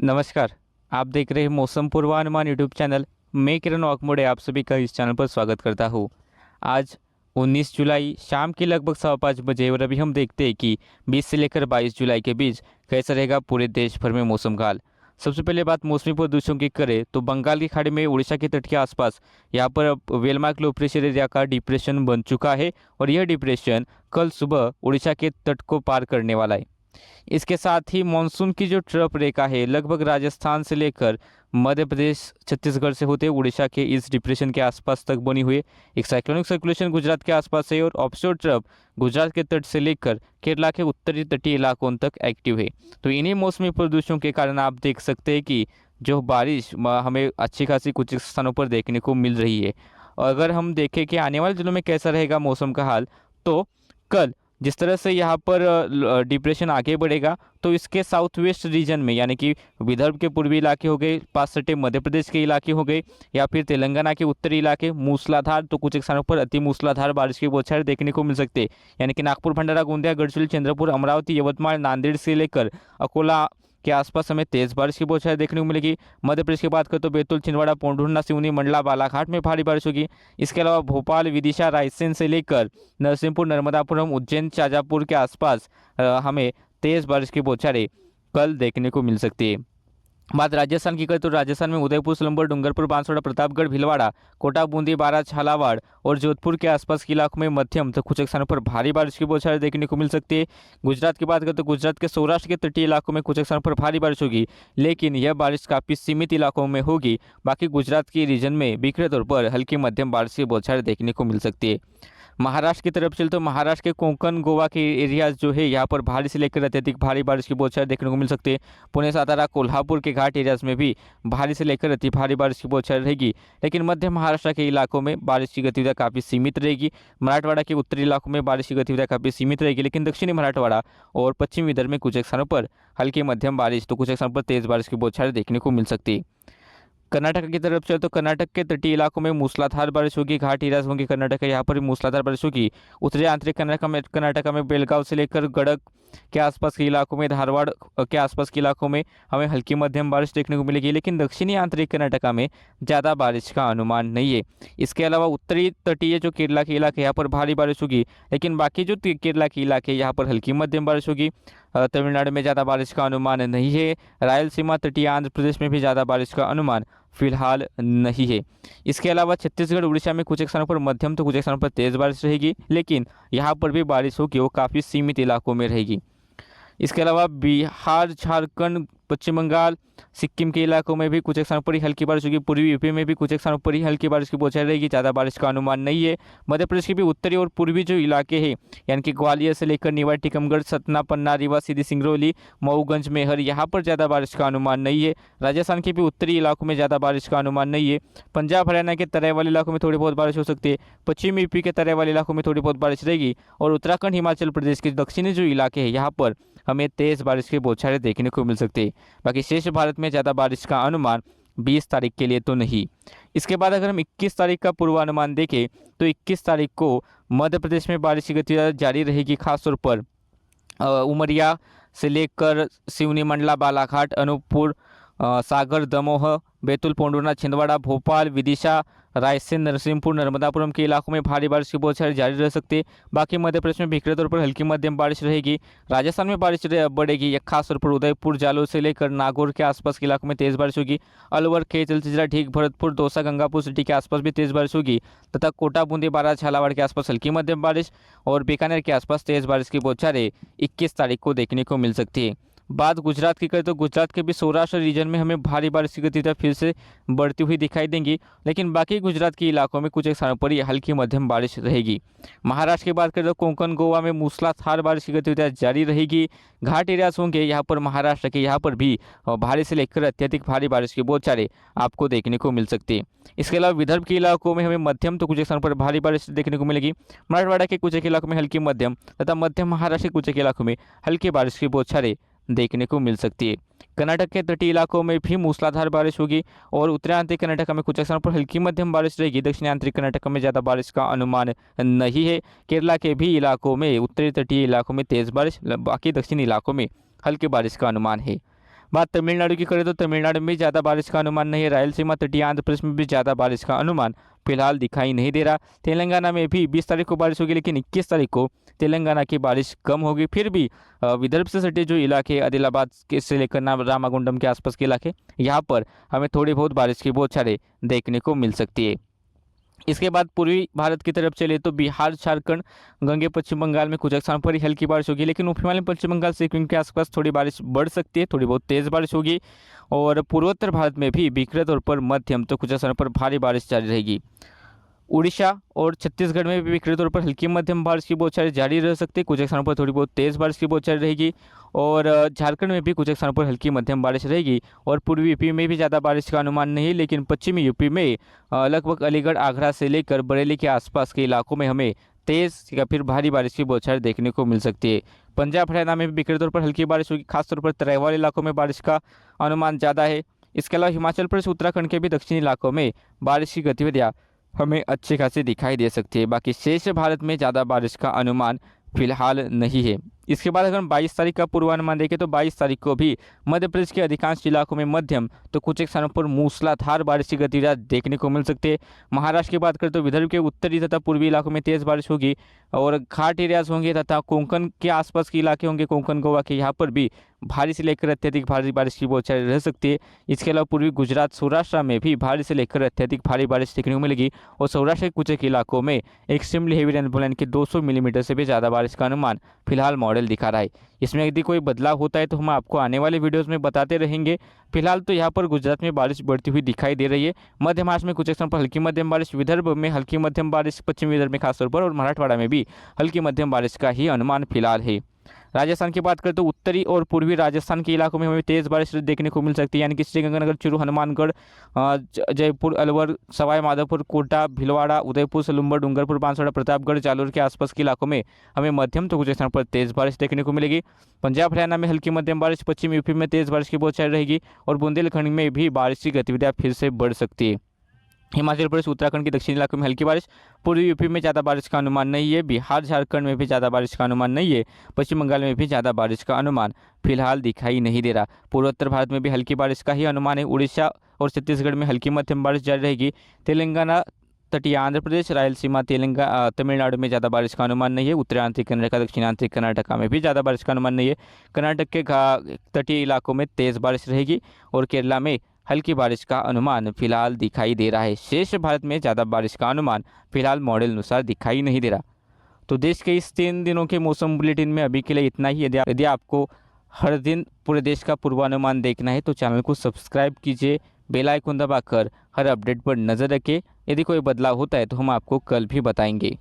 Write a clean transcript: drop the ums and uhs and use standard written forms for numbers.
नमस्कार। आप देख रहे हैं मौसम पूर्वानुमान यूट्यूब चैनल। मैं किरण वाकमोड़े आप सभी का इस चैनल पर स्वागत करता हूँ। आज 19 जुलाई शाम के लगभग 5:15 बजे और अभी हम देखते हैं कि 20 से लेकर 22 जुलाई के बीच कैसा रहेगा पूरे देश भर में मौसम का हाल। सबसे पहले बात मौसमी प्रदूषण की करें तो बंगाल की खाड़ी में उड़ीसा के तट के आसपास यहाँ पर अब वेलमार्क लो प्रेशर एरिया का डिप्रेशन बन चुका है और यह डिप्रेशन कल सुबह उड़ीसा के तट को पार करने वाला है। इसके साथ ही मानसून की जो ट्रफ रेखा है लगभग राजस्थान से लेकर मध्य प्रदेश छत्तीसगढ़ से होते उड़ीसा के इस डिप्रेशन के आसपास तक बनी हुई एक साइक्लोनिक सर्कुलेशन गुजरात के आसपास है और ऑफशोर ट्रफ गुजरात के तट से लेकर केरला के उत्तरी तटीय इलाकों तक एक्टिव है। तो इन्हीं मौसमी प्रदूषणों के कारण आप देख सकते हैं कि जो बारिश हमें अच्छी खासी कुछ स्थानों पर देखने को मिल रही है। और अगर हम देखें कि आने वाले दिनों में कैसा रहेगा मौसम का हाल, तो कल जिस तरह से यहाँ पर डिप्रेशन आगे बढ़ेगा तो इसके साउथ वेस्ट रीजन में यानी कि विदर्भ के पूर्वी इलाके हो गए, पास सटे मध्य प्रदेश के इलाके हो गए या फिर तेलंगाना के उत्तरी इलाके मूसलाधार तो कुछ स्थानों पर अति मूसलाधार बारिश की बौछारें देखने को मिल सकते हैं। यानी कि नागपुर, भंडारा, गोंदिया, गढ़चिरोली, चंद्रपुर, अमरावती, यवतमाल, नांदेड़ से लेकर अकोला के आसपास हमें तेज बारिश की बौछारें देखने को मिलेगी। मध्य प्रदेश की बात करें तो बैतूल, छिंदवाड़ा, पोंढुर्णा, सिवनी, मंडला, बालाघाट में भारी बारिश होगी। इसके अलावा भोपाल, विदिशा, रायसेन से लेकर नरसिंहपुर, नर्मदापुरम, उज्जैन, शाजापुर के आसपास हमें तेज बारिश की बौछारें कल देखने को मिल सकती है। बात राजस्थान की करें तो राजस्थान में उदयपुर, सोलंबर, डूंगरपुर, बांसवाड़ा, प्रतापगढ़, भीलवाड़ा, कोटा, बूंदी, बारां, झालावाड़ और जोधपुर के आसपास के इलाकों में मध्यम तो कुछ स्थानों पर भारी बारिश की बौछारें देखने को मिल सकती है। गुजरात की बात करें तो गुजरात के सौराष्ट्र के तटीय इलाकों में कुछ स्थानों पर भारी बारिश होगी, लेकिन यह बारिश काफ़ी सीमित इलाकों में होगी। बाकी गुजरात के रीजन में बिखरे तौर पर हल्की मध्यम बारिश की बौछारें देखने को मिल सकती है। महाराष्ट्र की तरफ चले तो महाराष्ट्र के कोंकण, गोवा के एरियाज जो है यहाँ पर भारी से लेकर अत्यधिक भारी बारिश की बौछारें देखने को मिल सकती है। पुणे, सातारा, कोल्हापुर के घाट एरियाज में भी भारी से लेकर अति भारी बारिश की बौछारें रहेगी, लेकिन मध्य महाराष्ट्र के इलाकों में बारिश की गतिविधि काफ़ी सीमित रहेगी। मराठवाड़ा के उत्तरी इलाकों में बारिश की गतिविधि काफ़ी सीमित रहेगी, लेकिन दक्षिणी मराठवाड़ा और पश्चिमी विदर्भ में कुछ स्थानों पर हल्की मध्यम बारिश तो कुछ स्थानों पर तेज बारिश की बौछारें देखने को मिल सकती है। कर्नाटक की तरफ चले तो कर्नाटक के तटीय इलाकों में मूसलाधार बारिश होगी, घाट एरियाज होंगे कर्नाटक यहाँ पर भी मूसलाधार बारिश होगी। उत्तरी आंतरिक कर्नाटक में बेलगांव से लेकर गड़क के आसपास के इलाकों में, धारवाड़ के आसपास के इलाकों में हमें हल्की मध्यम बारिश देखने को मिलेगी, लेकिन दक्षिणी आंतरिक कर्नाटक में ज़्यादा बारिश का अनुमान नहीं है। इसके अलावा उत्तरी तटीय जो केरला के इलाके यहाँ पर भारी बारिश होगी, लेकिन बाकी जो केरला के इलाके यहाँ पर हल्की मध्यम बारिश होगी। तमिलनाडु में ज़्यादा बारिश का अनुमान नहीं है। रायलसीमा तटीय आंध्र प्रदेश में भी ज़्यादा बारिश का अनुमान फिलहाल नहीं है। इसके अलावा छत्तीसगढ़, उड़ीसा में कुछ स्थानों पर मध्यम तो कुछ स्थानों पर तेज बारिश रहेगी, लेकिन यहाँ पर भी बारिश होगी वो काफ़ी सीमित इलाकों में रहेगी। इसके अलावा बिहार, झारखंड, पश्चिम बंगाल, सिक्किम के इलाकों में भी कुछ स्थानों पर ही हल्की बारिश होगी। पूर्वी यूपी में भी कुछ स्थानों पर ही हल्की बारिश की बौछारें रहेगी, ज़्यादा बारिश का अनुमान नहीं है। मध्य प्रदेश के भी उत्तरी और पूर्वी जो इलाके हैं यानी कि ग्वालियर से लेकर निवाड़ी, टीकमगढ़, सतना, पन्ना, रीवा, सीधी, सिंगरौली, मऊगंज, मेहर यहाँ पर ज़्यादा बारिश का अनुमान नहीं है। राजस्थान के भी उत्तरी इलाकों में ज़्यादा बारिश का अनुमान नहीं है। पंजाब, हरियाणा के तराई वाले इलाकों में थोड़ी बहुत बारिश हो सकती है। पश्चिमी यूपी के तराई वाले इलाकों में थोड़ी बहुत बारिश रहेगी और उत्तराखंड, हिमाचल प्रदेश के दक्षिणी जो इलाके हैं यहाँ पर हमें तेज़ बारिश की बौछारें देखने को मिल सकती है। बाकी शेष भारत में ज़्यादा बारिश का अनुमान 20 तारीख के लिए तो नहीं। इसके बाद अगर हम 21 तारीख का पूर्वानुमान देखें तो 21 तारीख को मध्य प्रदेश में बारिश की गतिविधि जारी रहेगी, खासतौर पर उमरिया से लेकर सिवनी, मंडला, बालाघाट, अनूपपुर, सागर, दमोह, बैतूल, पोंढुर्णा, छिंदवाड़ा, भोपाल, विदिशा, रायसेन, नरसिंहपुर, नर्मदापुरम के इलाकों में भारी बारिश की बौछारें जारी रह सकती है। बाकी मध्य प्रदेश में बिखरे तौर पर हल्की मध्यम बारिश रहेगी। राजस्थान में बारिश बढ़ेगी, खासतौर पर उदयपुर, जालोर से लेकर नागौर के आसपास के इलाकों में तेज बारिश होगी। अलवर, खेत, तिलचिरा, ढीक, भरतपुर, दौसा, गंगापुर सिटी के आसपास भी तेज बारिश होगी तथा कोटा, बूंदी, बारां, झालावाड़ के आसपास हल्की मध्यम बारिश और बीकानेर के आसपास तेज बारिश की बौछारें 21 तारीख को देखने को मिल सकती है। बात गुजरात की करें तो गुजरात के भी सौराष्ट्र रीजन में हमें भारी बारिश की गतिविधि फिर से बढ़ती हुई दिखाई देंगी, लेकिन बाकी गुजरात के इलाकों में कुछ स्थानों पर ही हल्की मध्यम बारिश रहेगी। महाराष्ट्र की बात करें तो कोंकण, गोवा में मूसलाधार बारिश की गतिविधियाँ जारी रहेगी। घाट एरियाज होंगे यहाँ पर महाराष्ट्र के, यहाँ पर भी भारी से लेकर अत्यधिक भारी बारिश की बौछारें आपको देखने को मिल सकती है। इसके अलावा विदर्भ के इलाकों में हमें मध्यम तो कुछ स्थानों पर भारी बारिश देखने को मिलेगी। मराठवाड़ा के कुछ एक इलाकों में हल्की मध्यम तथा मध्य महाराष्ट्र के कुछ एक इलाकों में हल्की बारिश की बौछारें देखने को मिल सकती है। कर्नाटक के तटीय इलाकों में भी मूसलाधार बारिश होगी और उत्तरी आंतरिक कर्नाटक में कुछ स्थानों पर हल्की मध्यम बारिश रहेगी। दक्षिणी आंतरिक कर्नाटक में ज़्यादा बारिश का अनुमान नहीं है। केरला के भी इलाकों में, उत्तरी तटीय इलाकों में तेज बारिश, बाकी दक्षिणी इलाकों में हल्की बारिश का अनुमान है। बात तमिलनाडु की करें तो तमिलनाडु में ज़्यादा बारिश का अनुमान नहीं है। रायलसीमा तटीय आंध्र प्रदेश में भी ज़्यादा बारिश का अनुमान फिलहाल दिखाई नहीं दे रहा। तेलंगाना में भी 20 तारीख को बारिश होगी, लेकिन 21 तारीख को तेलंगाना की बारिश कम होगी। फिर भी विदर्भ से सटे जो इलाके आदिलाबाद के से लेकर रामागुंडम के आसपास के इलाके, यहाँ पर हमें थोड़ी बहुत बारिश की बौछारें देखने को मिल सकती है। इसके बाद पूर्वी भारत की तरफ चले तो बिहार, झारखंड, गंगे पश्चिम बंगाल में कुछ स्थानों पर ही हल्की बारिश होगी, लेकिन उप हिमालय पश्चिम बंगाल सिक्किम के आसपास थोड़ी बारिश बढ़ सकती है, थोड़ी बहुत तेज बारिश होगी। और पूर्वोत्तर भारत में भी बिखरे तौर पर मध्यम तो कुछ स्थानों पर भारी बारिश जारी रहेगी। उड़ीसा और छत्तीसगढ़ में भी बिखरे तौर पर हल्की मध्यम बारिश की बौछारें जारी रह सकती है, कुछ स्थानों पर थोड़ी बहुत तेज बारिश की बौछारें रहेगी। और झारखंड में भी कुछ स्थानों पर हल्की मध्यम बारिश रहेगी। और पूर्वी यूपी में भी ज़्यादा बारिश का अनुमान नहीं है, लेकिन पश्चिमी यूपी में लगभग अलीगढ़, आगरा से लेकर बरेली के आसपास के इलाकों में हमें तेज या फिर भारी बारिश की बौछारें देखने को मिल सकती है। पंजाब, हरियाणा में भी बिखरे तौर पर हल्की बारिश होगी, खासतौर पर तराई इलाकों में बारिश का अनुमान ज़्यादा है। इसके अलावा हिमाचल प्रदेश, उत्तराखंड के भी दक्षिणी इलाकों में बारिश की गतिविधियाँ हमें अच्छी खासी दिखाई दे सकती है। बाकी शेष भारत में ज़्यादा बारिश का अनुमान फिलहाल नहीं है। इसके बाद अगर हम 22 तारीख का पूर्वानुमान देखें तो 22 तारीख को भी मध्य प्रदेश के अधिकांश इलाकों में मध्यम तो कुछ एक स्थानों पर मूसलाधार बारिश की गतिविधियां देखने को मिल सकती है। महाराष्ट्र की बात करें तो विदर्भ के उत्तरी तथा पूर्वी इलाकों में तेज बारिश होगी और घाट एरियाज होंगे तथा कोंकण के आसपास के इलाके होंगे, कोंकण गोवा के, यहाँ पर भी भारी से लेकर अत्यधिक भारी बारिश की बौछारें रह सकती है। इसके अलावा पूर्वी गुजरात, सौराष्ट्र में भी भारी से लेकर अत्यधिक भारी बारिश देखने को मिलेगी और सौराष्ट्र के कुछ एक इलाकों में एक्सट्रीमली हेवी रेनफॉल यानी कि 200 मिलीमीटर से भी ज़्यादा बारिश का अनुमान फिलहाल मॉडल दिखा रहा है। इसमें यदि कोई बदलाव होता है तो हम आपको आने वाले वीडियोस में बताते रहेंगे। फिलहाल तो यहाँ पर गुजरात में बारिश बढ़ती हुई दिखाई दे रही है। मध्य महाराष्ट्र में कुछ स्थानों पर हल्की मध्यम बारिश, विदर्भ में हल्की मध्यम बारिश, पश्चिमी विदर्भ में खासतौर पर और मराठवाड़ा में भी हल्की मध्यम बारिश का ही अनुमान फिलहाल है। राजस्थान की बात करें तो उत्तरी और पूर्वी राजस्थान के इलाकों में हमें तेज बारिश देखने को मिल सकती है, यानी कि श्रीगंगानगर, चूरू, हनुमानगढ़, जयपुर, अलवर, सवाई माधोपुर, कोटा, भीलवाड़ा, उदयपुर, सलुम्बर, डूंगरपुर, बांसवाड़ा, प्रतापगढ़, जालोर के आसपास के इलाकों में हमें मध्यम तो कुछ स्थानों पर तेज बारिश देखने को मिलेगी। पंजाब, हरियाणा में हल्की मध्यम बारिश, पश्चिम यूपी में तेज बारिश की बौछारें रहेगी और बुंदेलखंड में भी बारिश की गतिविधियां फिर से बढ़ सकती है। हिमाचल प्रदेश, उत्तराखंड के दक्षिणी इलाकों में हल्की बारिश, पूर्वी यूपी में ज़्यादा बारिश का अनुमान नहीं है, बिहार, झारखंड में भी ज़्यादा बारिश का अनुमान नहीं है, पश्चिम बंगाल में भी ज़्यादा बारिश का अनुमान फिलहाल दिखाई नहीं दे रहा। पूर्वोत्तर भारत में भी हल्की बारिश का ही अनुमान है। उड़ीसा और छत्तीसगढ़ में हल्की मध्यम बारिश जारी रहेगी। तेलंगाना, तटीय आंध्र प्रदेश, रायलसीमा, तमिलनाडु में ज़्यादा बारिश का अनुमान नहीं है। उत्तरांचल कर्नाटक, दक्षिणांचल कर्नाटक में भी ज़्यादा बारिश का अनुमान नहीं है। कर्नाटक के तटीय इलाकों में तेज़ बारिश रहेगी और केरला में हल्की बारिश का अनुमान फिलहाल दिखाई दे रहा है। शेष भारत में ज़्यादा बारिश का अनुमान फिलहाल मॉडल अनुसार दिखाई नहीं दे रहा। तो देश के इस 3 दिनों के मौसम बुलेटिन में अभी के लिए इतना ही। यदि आपको हर दिन पूरे देश का पूर्वानुमान देखना है तो चैनल को सब्सक्राइब कीजिए, बेल आइकन दबाकर हर अपडेट पर नज़र रखें। यदि कोई बदलाव होता है तो हम आपको कल भी बताएंगे।